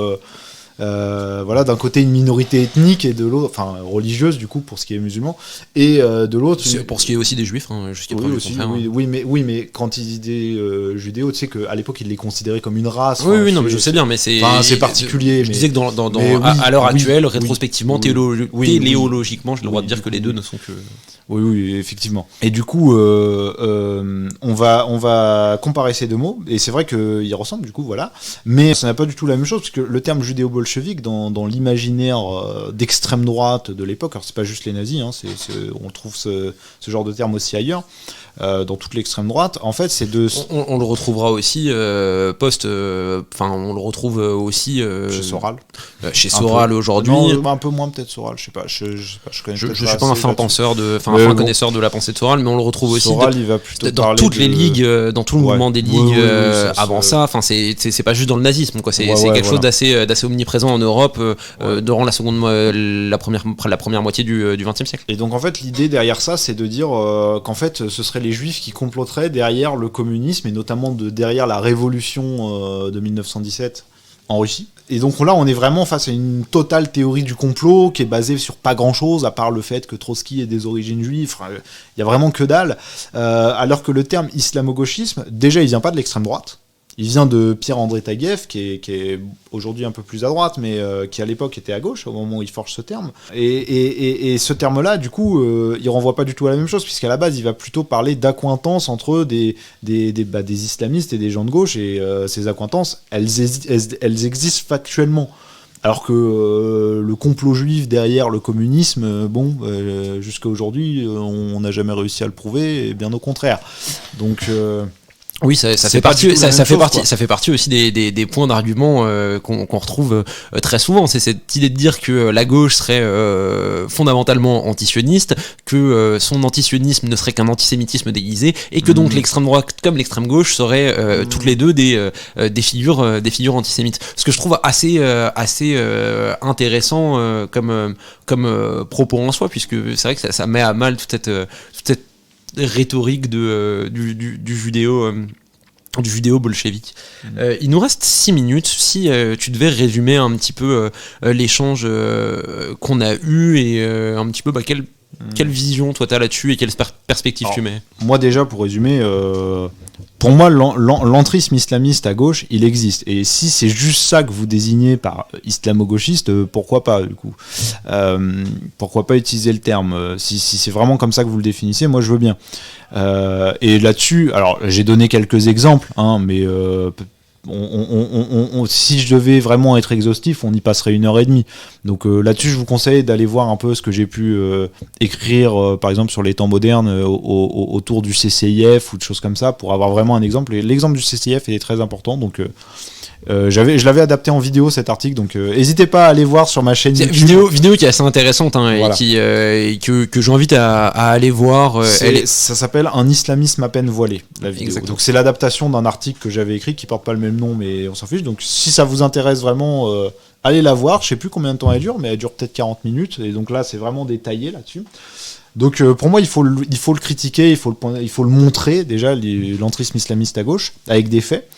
[SPEAKER 1] voilà, d'un côté une minorité ethnique et de l'autre, enfin religieuse du coup pour ce qui est musulman, et de l'autre
[SPEAKER 3] pour ce qui est aussi des juifs, hein, jusqu'à preuve du contraire.
[SPEAKER 1] Oui, mais quand ils disaient judéo, tu sais qu'à l'époque ils les considéraient comme une race.
[SPEAKER 3] Oui, non, mais je sais bien, mais c'est
[SPEAKER 1] particulier.
[SPEAKER 3] Je disais que à l'heure actuelle, rétrospectivement, téléologiquement, j'ai le droit de dire que les deux ne sont que.
[SPEAKER 1] Oui, effectivement. Et du coup, on va comparer ces deux mots, et c'est vrai qu'ils ressemblent, du coup, voilà. Mais ça n'a pas du tout la même chose, parce que le terme judéo-bolchevique, dans l'imaginaire d'extrême droite de l'époque, alors c'est pas juste les nazis, hein, on trouve ce genre de terme aussi ailleurs, dans toute l'extrême droite, en fait, c'est de...
[SPEAKER 3] On le retrouvera aussi on le retrouve aussi...
[SPEAKER 1] chez Soral.
[SPEAKER 3] Chez Soral aujourd'hui.
[SPEAKER 1] Non, un peu moins peut-être Soral, je sais pas, je
[SPEAKER 3] suis pas un fin penseur un connaisseur de la pensée de Soral, mais on le retrouve aussi
[SPEAKER 1] Soral, il va plutôt
[SPEAKER 3] dans toutes les ligues, dans tout le mouvement des ligues avant ça. Enfin, c'est pas juste dans le nazisme, quoi. C'est quelque chose d'assez omniprésent en Europe durant la première moitié du XXe siècle.
[SPEAKER 1] Et donc en fait, l'idée derrière ça, c'est de dire qu'en fait, ce seraient les juifs qui comploteraient derrière le communisme et notamment derrière la révolution de 1917 en Russie. Et donc là, on est vraiment face à une totale théorie du complot qui est basée sur pas grand-chose, à part le fait que Trotsky ait des origines juives. Il y a vraiment que dalle. Alors que le terme islamo-gauchisme, déjà, il vient pas de l'extrême droite. Il vient de Pierre-André Taguieff, qui est aujourd'hui un peu plus à droite, mais qui à l'époque était à gauche, au moment où il forge ce terme. Et ce terme-là, du coup, il renvoie pas du tout à la même chose, puisqu'à la base, il va plutôt parler d'accointances entre des islamistes et des gens de gauche, et ces accointances, elles existent factuellement. Alors que le complot juif derrière le communisme, jusqu'à aujourd'hui, on n'a jamais réussi à le prouver, et bien au contraire. Donc...
[SPEAKER 3] Oui, ça fait partie aussi des points d'argument qu'on retrouve très souvent. C'est cette idée de dire que la gauche serait fondamentalement antisioniste, que son antisionisme ne serait qu'un antisémitisme déguisé, et que donc l'extrême droite comme l'extrême gauche seraient toutes les deux des figures antisémites. Ce que je trouve assez intéressant comme propos en soi, puisque c'est vrai que ça met à mal toute cette rhétorique du judéo-bolchevique. Il nous reste 6 minutes. Si tu devais résumer un petit peu l'échange qu'on a eu et un petit peu quel Quelle vision toi t'as là-dessus et quelle perspective tu mets?
[SPEAKER 1] Moi déjà, pour résumer, pour moi l'entrisme islamiste à gauche, il existe. Et si c'est juste ça que vous désignez par islamo-gauchiste, pourquoi pas du coup pourquoi pas utiliser le terme si c'est vraiment comme ça que vous le définissez, moi je veux bien. Et là-dessus, alors j'ai donné quelques exemples, hein, mais si je devais vraiment être exhaustif, on y passerait 1h30. Donc là-dessus, je vous conseille d'aller voir un peu ce que j'ai pu écrire, par exemple sur les temps modernes, autour du CCIF ou de choses comme ça, pour avoir vraiment un exemple. Et l'exemple du CCIF est très important, donc je l'avais adapté en vidéo cet article, donc n'hésitez pas à aller voir sur ma chaîne
[SPEAKER 3] YouTube. Vidéo qui est assez intéressante, hein, voilà. Et que j'invite à aller voir.
[SPEAKER 1] Ça s'appelle Un islamisme à peine voilé, la vidéo. Exactement. Donc c'est l'adaptation d'un article que j'avais écrit qui porte pas le même nom, mais on s'en fiche. Donc si ça vous intéresse vraiment, allez la voir. Je sais plus combien de temps elle dure, mais elle dure peut-être 40 minutes. Et donc là, c'est vraiment détaillé là-dessus. Donc pour moi, il faut le critiquer, il faut le montrer déjà, l'entrisme islamiste à gauche, avec des faits.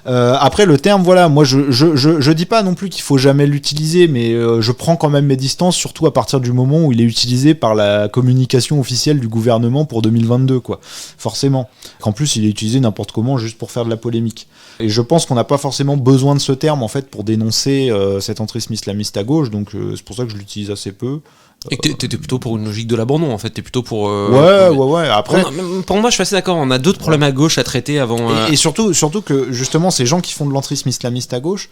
[SPEAKER 1] Après le terme, voilà, moi je dis pas non plus qu'il faut jamais l'utiliser, mais je prends quand même mes distances, surtout à partir du moment où il est utilisé par la communication officielle du gouvernement pour 2022, quoi. Forcément. Qu'en plus il est utilisé n'importe comment juste pour faire de la polémique. Et je pense qu'on n'a pas forcément besoin de ce terme en fait pour dénoncer cet entrisme islamiste à gauche, donc c'est pour ça que je l'utilise assez peu.
[SPEAKER 3] Et que t'étais plutôt pour une logique de l'abandon en fait, t'es plutôt pour...
[SPEAKER 1] Ouais, après...
[SPEAKER 3] Pour moi je suis assez d'accord, on a d'autres problèmes à gauche à traiter avant...
[SPEAKER 1] Et surtout que justement ces gens qui font de l'entrisme islamiste à gauche,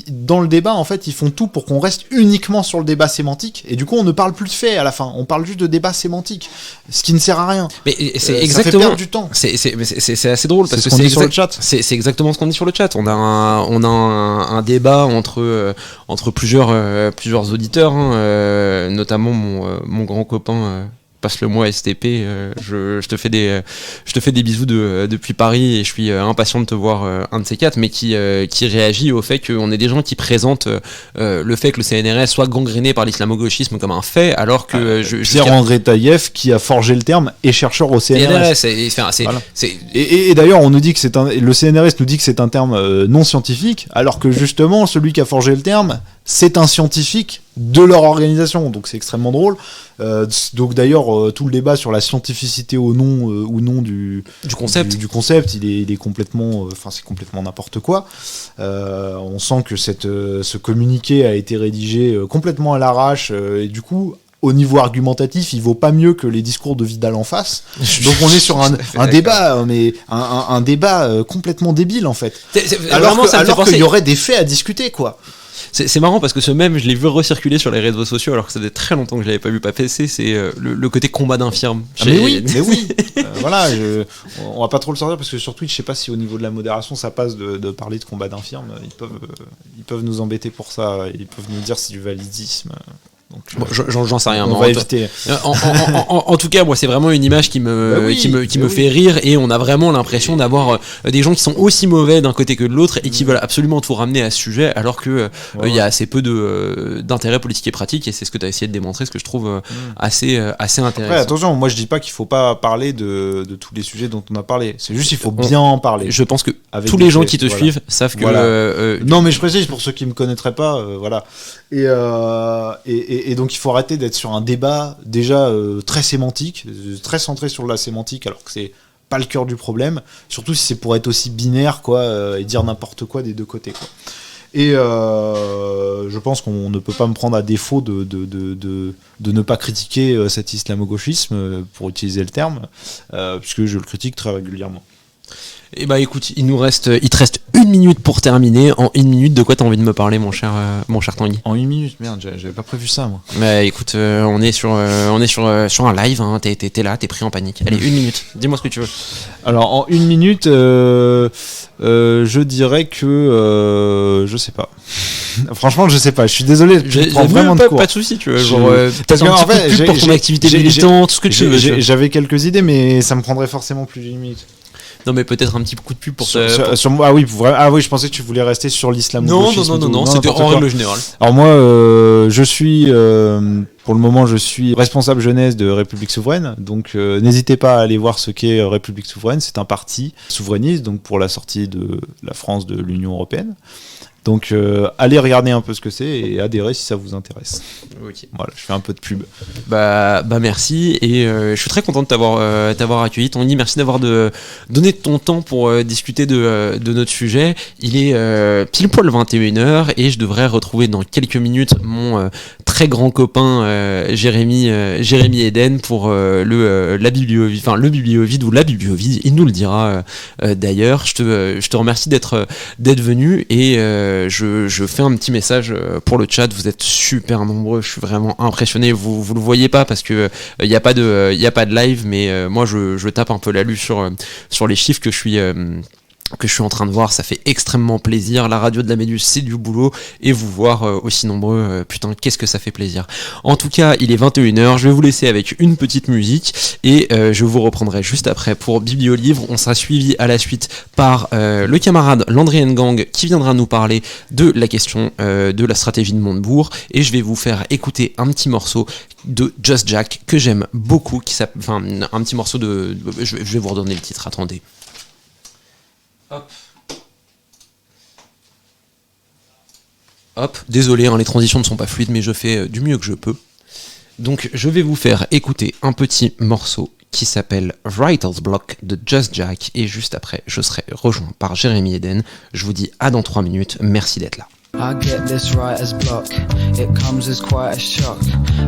[SPEAKER 1] dans le débat en fait ils font tout pour qu'on reste uniquement sur le débat sémantique, et du coup on ne parle plus de faits à la fin, on parle juste de débat sémantique, ce qui ne sert à rien.
[SPEAKER 3] Mais c'est exactement...
[SPEAKER 1] ça fait perdre du temps.
[SPEAKER 3] C'est assez drôle parce que
[SPEAKER 1] c'est sur le chat.
[SPEAKER 3] C'est exactement ce qu'on dit sur le chat. On a un débat entre plusieurs auditeurs, hein, notamment mon grand copain passe le mois STP, je te fais des bisous depuis Paris, et je suis impatient de te voir un de ces quatre, mais qui réagit au fait qu'on est des gens qui présentent le fait que le CNRS soit gangréné par l'islamo-gauchisme comme un fait, alors que
[SPEAKER 1] Pierre-André Taïeff, qui a forgé le terme, est chercheur au CNRS.
[SPEAKER 3] Voilà.
[SPEAKER 1] Et d'ailleurs, on nous dit que le CNRS nous dit que c'est un terme non scientifique, alors que justement, celui qui a forgé le terme, c'est un scientifique de leur organisation, donc c'est extrêmement drôle. Donc d'ailleurs, tout le débat sur la scientificité ou non du concept, il est complètement, c'est complètement n'importe quoi. On sent que ce communiqué a été rédigé complètement à l'arrache, et du coup, au niveau argumentatif, il vaut pas mieux que les discours de Vidal en face. Donc on est sur un débat, mais un débat complètement débile en fait. Alors qu'il y aurait des faits à discuter, quoi.
[SPEAKER 3] C'est marrant parce que ce même, je l'ai vu recirculer sur les réseaux sociaux alors que ça faisait très longtemps que je l'avais pas vu passer. C'est le côté combat d'infirme.
[SPEAKER 1] Mais oui. Voilà, on va pas trop le sortir parce que sur Twitch, je sais pas si au niveau de la modération ça passe de parler de combat d'infirme. Ils peuvent nous embêter pour ça. Ils peuvent nous dire c'est du validisme. Donc,
[SPEAKER 3] j'en sais rien.
[SPEAKER 1] On va éviter.
[SPEAKER 3] En tout cas, moi, c'est vraiment une image qui me fait rire, et on a vraiment l'impression d'avoir des gens qui sont aussi mauvais d'un côté que de l'autre et qui veulent absolument tout ramener à ce sujet, alors que il y a assez peu d'intérêt politique et pratique, et c'est ce que tu as essayé de démontrer, ce que je trouve assez intéressant.
[SPEAKER 1] Après, attention, moi je dis pas qu'il faut pas parler de tous les sujets dont on a parlé. C'est juste qu'il faut bien en parler.
[SPEAKER 3] Je pense que tous les gens qui te suivent savent que...
[SPEAKER 1] Non, mais je précise pour ceux qui me connaîtraient pas, voilà. Et donc il faut arrêter d'être sur un débat déjà très sémantique, très centré sur la sémantique, alors que c'est pas le cœur du problème, surtout si c'est pour être aussi binaire, quoi, et dire n'importe quoi des deux côtés, quoi. Et je pense qu'on ne peut pas me prendre à défaut de ne pas critiquer cet islamo-gauchisme, pour utiliser le terme, puisque je le critique très régulièrement.
[SPEAKER 3] Et bah écoute, il te reste 1 minute pour terminer. En 1 minute, de quoi t'as envie de me parler, mon cher Tanguy?
[SPEAKER 1] En 1 minute, merde, j'avais pas prévu ça, moi.
[SPEAKER 3] Bah écoute, on est sur un live, hein, t'es là, t'es pris en panique. Allez, 1 minute, dis-moi ce que tu veux.
[SPEAKER 1] Alors en 1 minute, je dirais que je sais pas. Franchement, je sais pas. Je suis désolé. Je prends vraiment de cours.
[SPEAKER 3] Pas de soucis, tu vois.
[SPEAKER 1] Parce qu'en fait,
[SPEAKER 3] pour ton activité militante, tout ce que tu veux.
[SPEAKER 1] J'avais quelques idées, mais ça me prendrait forcément plus d'1 minute.
[SPEAKER 3] Non, mais peut-être un petit coup de pub pour
[SPEAKER 1] ça. Ah oui, je pensais que tu voulais rester sur l'islamo-gauchisme.
[SPEAKER 3] Non, c'était en règle générale.
[SPEAKER 1] Alors moi, pour le moment, je suis responsable jeunesse de République Souveraine, donc n'hésitez pas à aller voir ce qu'est République Souveraine. C'est un parti souverainiste, donc pour la sortie de la France de l'Union Européenne. Donc allez regarder un peu ce que c'est et adhérez si ça vous intéresse.
[SPEAKER 3] Ok.
[SPEAKER 1] Voilà, je fais un peu de pub.
[SPEAKER 3] Bah merci, et je suis très content de t'avoir accueilli, Tanguy. Merci d'avoir donné ton temps pour discuter de notre sujet. Il est pile poil 21h et je devrais retrouver dans quelques minutes mon très grand copain Jérémy Eden pour le bibliovide ou la bibliovide, il nous le dira d'ailleurs. Je te remercie d'être venu, et je fais un petit message pour le chat. Vous êtes super nombreux, je suis vraiment impressionné. Vous le voyez pas parce que il y a pas de live, mais moi je tape un peu la lue sur les chiffres que je suis en train de voir. Ça fait extrêmement plaisir. La radio de la Méduse, c'est du boulot, et vous voir aussi nombreux, putain, qu'est-ce que ça fait plaisir. En tout cas, il est 21h, je vais vous laisser avec une petite musique, et je vous reprendrai juste après pour Bibliolivre. On sera suivi à la suite par le camarade Landry Gang, qui viendra nous parler de la question de la stratégie de Montebourg, et je vais vous faire écouter un petit morceau de Just Jack que j'aime beaucoup, un petit morceau de... Je vais vous redonner le titre, attendez. Hop, désolé, les transitions ne sont pas fluides, mais je fais du mieux que je peux. Donc je vais vous faire écouter un petit morceau qui s'appelle Writer's Block de Just Jack, et juste après je serai rejoint par Jérémy Eden. Je vous dis à dans 3 minutes, merci d'être là.
[SPEAKER 4] I get this writer's block, it comes as quite a shock.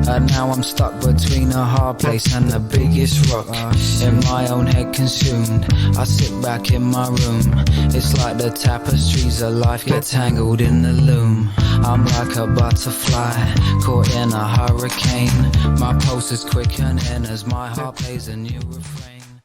[SPEAKER 4] Now I'm stuck between a hard place and the biggest rock. In my own head consumed, I sit back in my room. It's like the tapestries of life get tangled in the loom. I'm like a butterfly, caught in a hurricane. My pulse is quickening as my heart plays a new refrain.